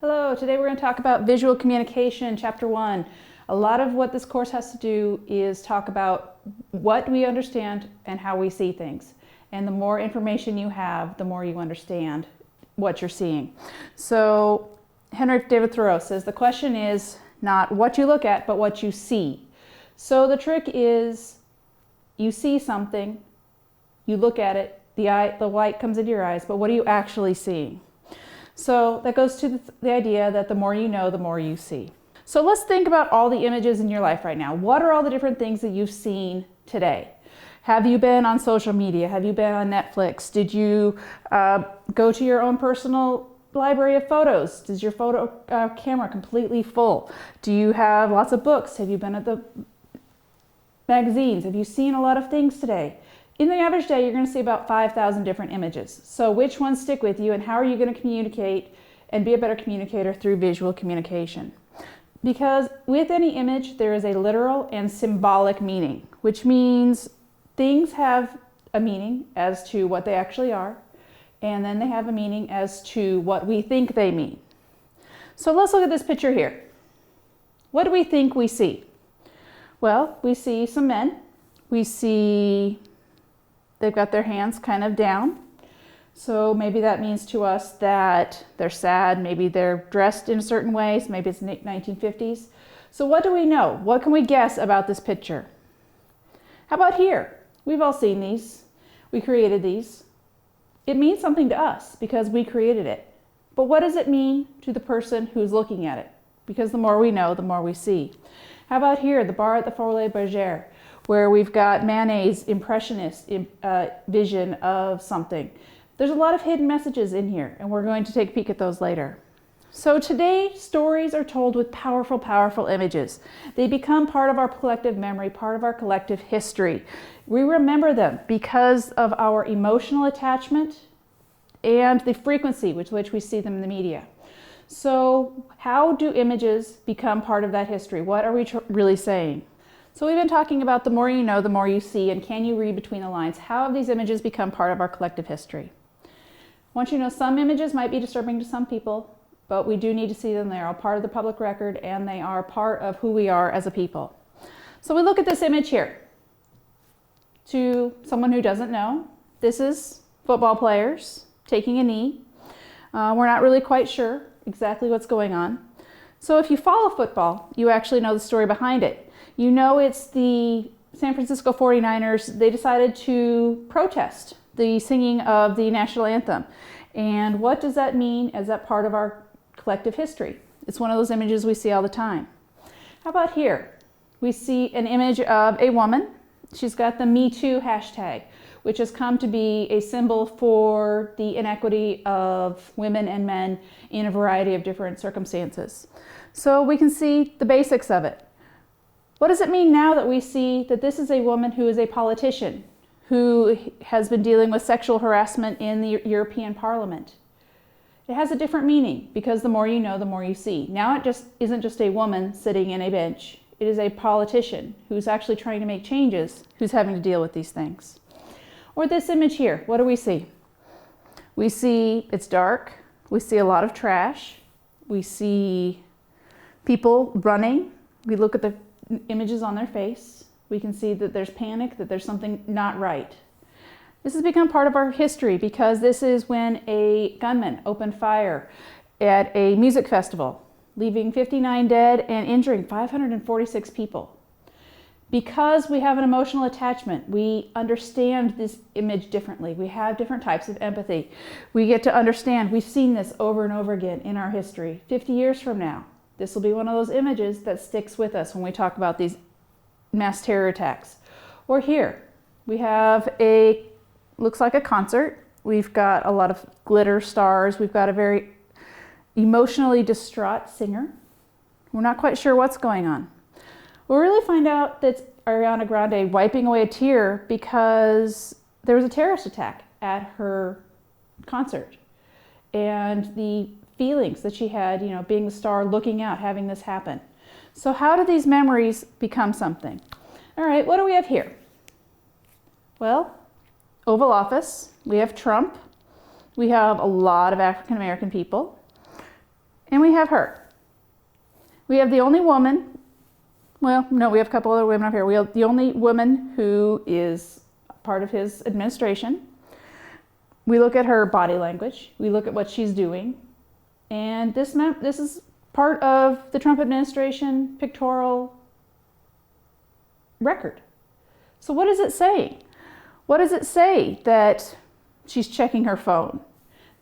Hello, today we're going to talk about visual communication, chapter 1. A lot of what this course has to do is talk about what we understand and how we see things. And the more information you have, the more you understand what you're seeing. So Henry David Thoreau says the question is not what you look at, but what you see. So the trick is you see something, you look at it, the light comes into your eyes, but what are you actually seeing? So that goes to the idea that the more you know, the more you see. So let's think about all the images in your life right now. What are all the different things that you've seen today? Have you been on social media? Have you been on Netflix? Did you go to your own personal library of photos? Is your photo camera completely full? Do you have lots of books? Have you been at the magazines? Have you seen a lot of things today? In the average day, you're going to see about 5,000 different images. So which ones stick with you and how are you going to communicate and be a better communicator through visual communication? Because with any image, there is a literal and symbolic meaning, which means things have a meaning as to what they actually are, and then they have a meaning as to what we think they mean. So let's look at this picture here. What do we think we see? Well, we see some men. We see they've got their hands kind of down. So maybe that means to us that they're sad. Maybe they're dressed in certain ways. Maybe it's 1950s. So what do we know? What can we guess about this picture? How about here? We've all seen these. We created these. It means something to us because we created it. But what does it mean to the person who's looking at it? Because the more we know, the more we see. How about here, the bar at the Folie Bergère, where we've got Manet's impressionist vision of something. There's a lot of hidden messages in here, and we're going to take a peek at those later. So today, stories are told with powerful, powerful images. They become part of our collective memory, part of our collective history. We remember them because of our emotional attachment and the frequency with which we see them in the media. So how do images become part of that history? What are we really saying? So we've been talking about the more you know, the more you see, and can you read between the lines? How have these images become part of our collective history? I want you to know some images might be disturbing to some people, but we do need to see them. They are part of the public record, and they are part of who we are as a people. So we look at this image here. To someone who doesn't know, this is football players taking a knee. We're not really quite sure exactly what's going on. So if you follow football, you actually know the story behind it. You know it's the San Francisco 49ers. They decided to protest the singing of the national anthem. And what does that mean as that part of our collective history? It's one of those images we see all the time. How about here? We see an image of a woman. She's got the Me Too hashtag, which has come to be a symbol for the inequity of women and men in a variety of different circumstances. So we can see the basics of it. What does it mean now that we see that this is a woman who is a politician, who has been dealing with sexual harassment in the European Parliament? It has a different meaning because the more you know, the more you see. Now it just isn't just a woman sitting in a bench. It is a politician who's actually trying to make changes, who's having to deal with these things. Or this image here, what do we see? We see it's dark. We see a lot of trash. We see people running. We look at the images on their face. We can see that there's panic, that there's something not right. This has become part of our history because this is when a gunman opened fire at a music festival, leaving 59 dead and injuring 546 people. Because we have an emotional attachment, we understand this image differently. We have different types of empathy. We get to understand, we've seen this over and over again in our history. 50 years from now, this will be one of those images that sticks with us when we talk about these mass terror attacks. Or here, we have looks like a concert. We've got a lot of glitter stars. We've got a very emotionally distraught singer. We're not quite sure what's going on. We'll really find out that Ariana Grande wiping away a tear because there was a terrorist attack at her concert. And the feelings that she had, being the star, looking out, having this happen. So how do these memories become something? All right, what do we have here? Well, Oval Office, we have Trump, we have a lot of African American people, And we have her. We have the only woman, well, no, we have a couple other women up here. We have the only woman who is part of his administration. We look at her body language. We look at what she's doing. And this is part of the Trump administration pictorial record. So what is it saying? What does it say? That she's checking her phone,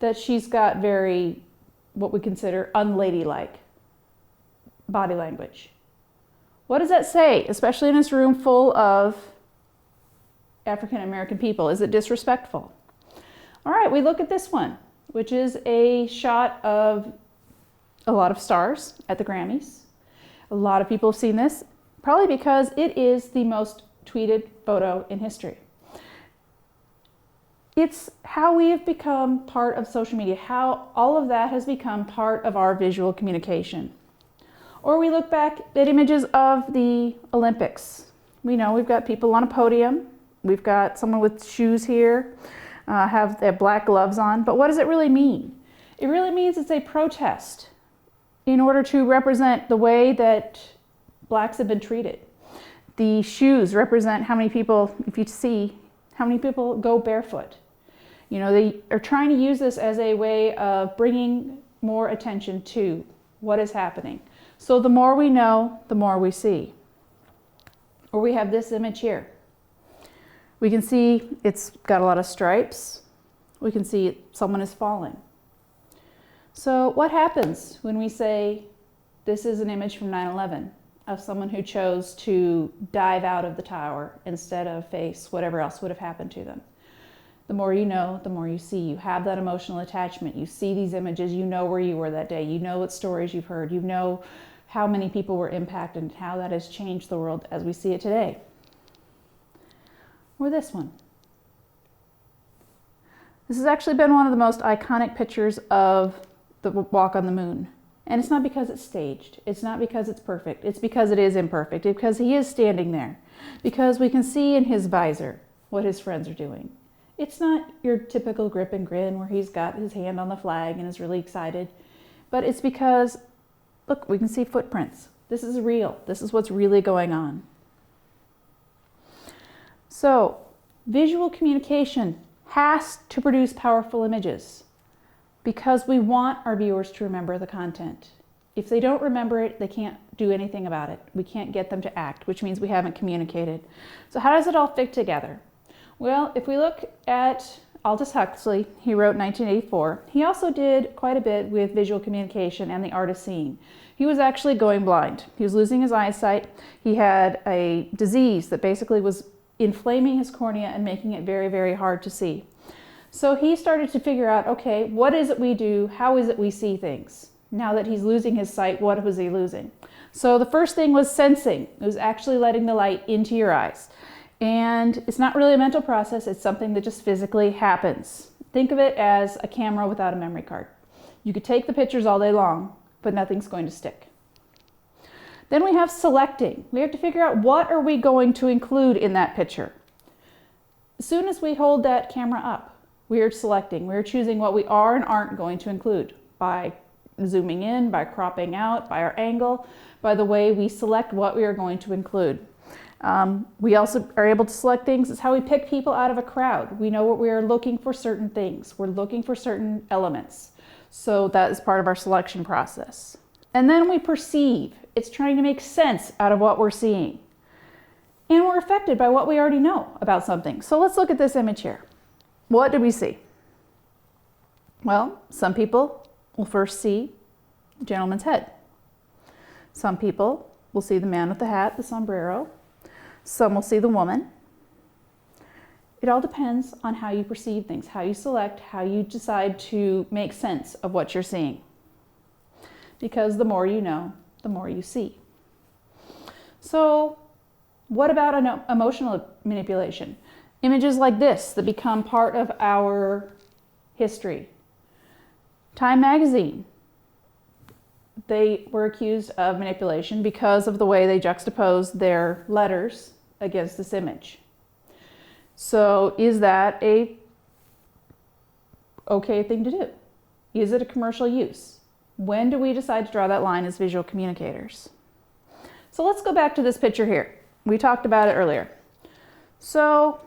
that she's got very, what we consider unladylike body language. What does that say, especially in this room full of African American people? Is it disrespectful? All right, we look at this one, which is a shot of a lot of stars at the Grammys. A lot of people have seen this, probably because it is the most tweeted photo in history. It's how we have become part of social media, how all of that has become part of our visual communication. Or we look back at images of the Olympics. We know we've got people on a podium. We've got someone with shoes here, they have black gloves on. But what does it really mean? It really means it's a protest in order to represent the way that blacks have been treated. The shoes represent how many people, if you see, how many people go barefoot. You know, they are trying to use this as a way of bringing more attention to what is happening. So the more we know, the more we see. Or we have this image here. We can see it's got a lot of stripes. We can see someone is falling. So what happens when we say this is an image from 9/11 of someone who chose to dive out of the tower instead of face whatever else would have happened to them? The more you know, the more you see. You have that emotional attachment. You see these images. You know where you were that day. You know what stories you've heard. You know how many people were impacted and how that has changed the world as we see it today. Or this one. This has actually been one of the most iconic pictures of the walk on the moon. And it's not because it's staged. It's not because it's perfect. It's because it is imperfect. It's because he is standing there. Because we can see in his visor what his friends are doing. It's not your typical grip and grin where he's got his hand on the flag and is really excited. But it's because, look, we can see footprints. This is real. This is what's really going on. So, visual communication has to produce powerful images because we want our viewers to remember the content. If they don't remember it, they can't do anything about it. We can't get them to act, which means we haven't communicated. So how does it all fit together? Well, if we look at Aldous Huxley, he wrote 1984. He also did quite a bit with visual communication and the art of seeing. He was actually going blind. He was losing his eyesight. He had a disease that basically was inflaming his cornea and making it very, very hard to see. So he started to figure out, okay, what is it we do? How is it we see things? Now that he's losing his sight, what was he losing? So the first thing was sensing. It was actually letting the light into your eyes. And it's not really a mental process, it's something that just physically happens. Think of it as a camera without a memory card. You could take the pictures all day long, but nothing's going to stick. Then we have selecting. We have to figure out what are we going to include in that picture. As soon as we hold that camera up, we are selecting. We are choosing what we are and aren't going to include by zooming in, by cropping out, by our angle, by the way we select what we are going to include. We also are able to select things. It's how we pick people out of a crowd. We know what we are looking for certain things. We're looking for certain elements. So that is part of our selection process. And then we perceive. It's trying to make sense out of what we're seeing. And we're affected by what we already know about something. So let's look at this image here. What do we see? Well, some people will first see the gentleman's head. Some people will see the man with the hat, the sombrero. Some will see the woman. It all depends on how you perceive things, how you select, how you decide to make sense of what you're seeing. Because the more you know, the more you see. So what about emotional manipulation? Images like this that become part of our history. Time magazine. They were accused of manipulation because of the way they juxtaposed their letters against this image. So is that a okay thing to do? Is it a commercial use? When do we decide to draw that line as visual communicators? So let's go back to this picture here. We talked about it earlier. So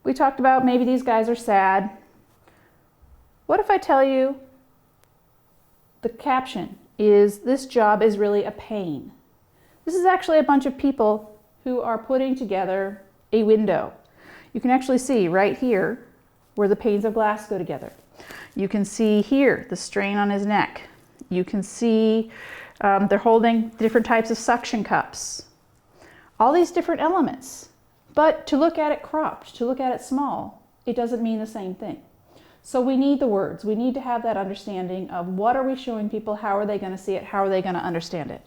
we talked about maybe these guys are sad. What if I tell you the caption is, "This job is really a pain"? This is actually a bunch of people who are putting together a window. You can actually see right here where the panes of glass go together. You can see here the strain on his neck. You can see they're holding different types of suction cups. All these different elements. But to look at it cropped, to look at it small, it doesn't mean the same thing. So we need the words. We need to have that understanding of what are we showing people, how are they going to see it, how are they going to understand it.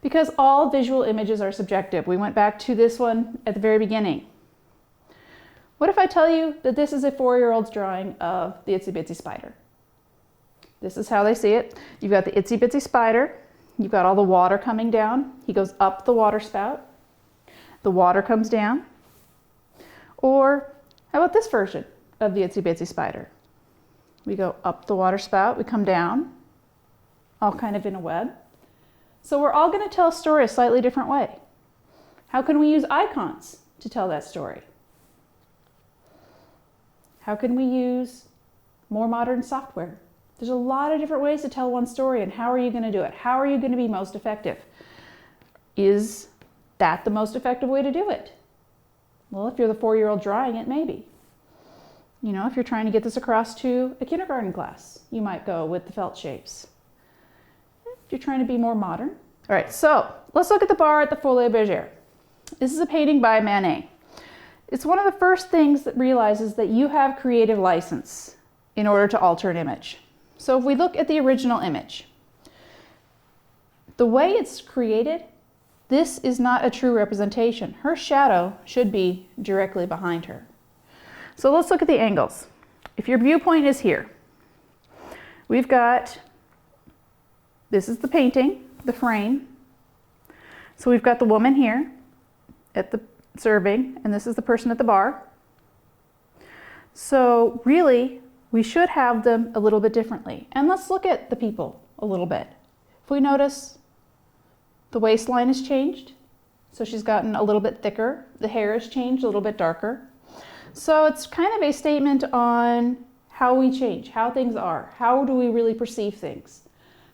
Because all visual images are subjective. We went back to this one at the very beginning. What if I tell you that this is a 4-year-old's drawing of the itsy bitsy spider? This is how they see it. You've got the itsy bitsy spider. You've got all the water coming down. He goes up the water spout. The water comes down. Or how about this version of the itsy bitsy spider? We go up the water spout, we come down, all kind of in a web. So we're all going to tell a story a slightly different way. How can we use icons to tell that story? How can we use more modern software? There's a lot of different ways to tell one story, and how are you going to do it? How are you going to be most effective? Is that the most effective way to do it? Well, if you're the 4-year-old drawing it, maybe. You know, if you're trying to get this across to a kindergarten class, you might go with the felt shapes. If you're trying to be more modern. All right, so let's look at the bar at the Folie Bergère. This is a painting by Manet. It's one of the first things that realizes that you have creative license in order to alter an image. So if we look at the original image, the way it's created, this is not a true representation. Her shadow should be directly behind her. So let's look at the angles. If your viewpoint is here, we've got, this is the painting, the frame. So we've got the woman here at the serving, and this is the person at the bar. So really, we should have them a little bit differently. And let's look at the people a little bit. If we notice, the waistline has changed. So she's gotten a little bit thicker. The hair has changed, a little bit darker. So it's kind of a statement on how we change, how things are. How do we really perceive things?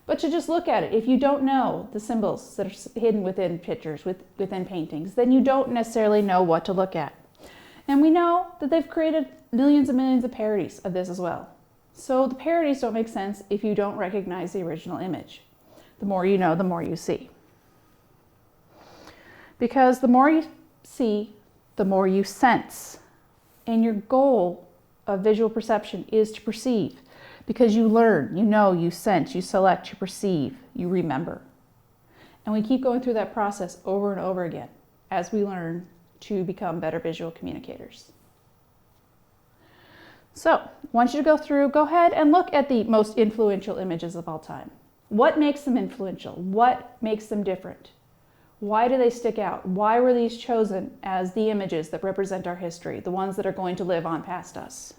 But to just look at it, if you don't know the symbols that are hidden within pictures, within paintings, then you don't necessarily know what to look at. And we know that they've created millions and millions of parodies of this as well. So the parodies don't make sense if you don't recognize the original image. The more you know, the more you see. Because the more you see, the more you sense. And your goal of visual perception is to perceive. Because you learn, you know, you sense, you select, you perceive, you remember. And we keep going through that process over and over again as we learn to become better visual communicators. So, I want you to go through, go ahead and look at the most influential images of all time. What makes them influential? What makes them different? Why do they stick out? Why were these chosen as the images that represent our history, the ones that are going to live on past us?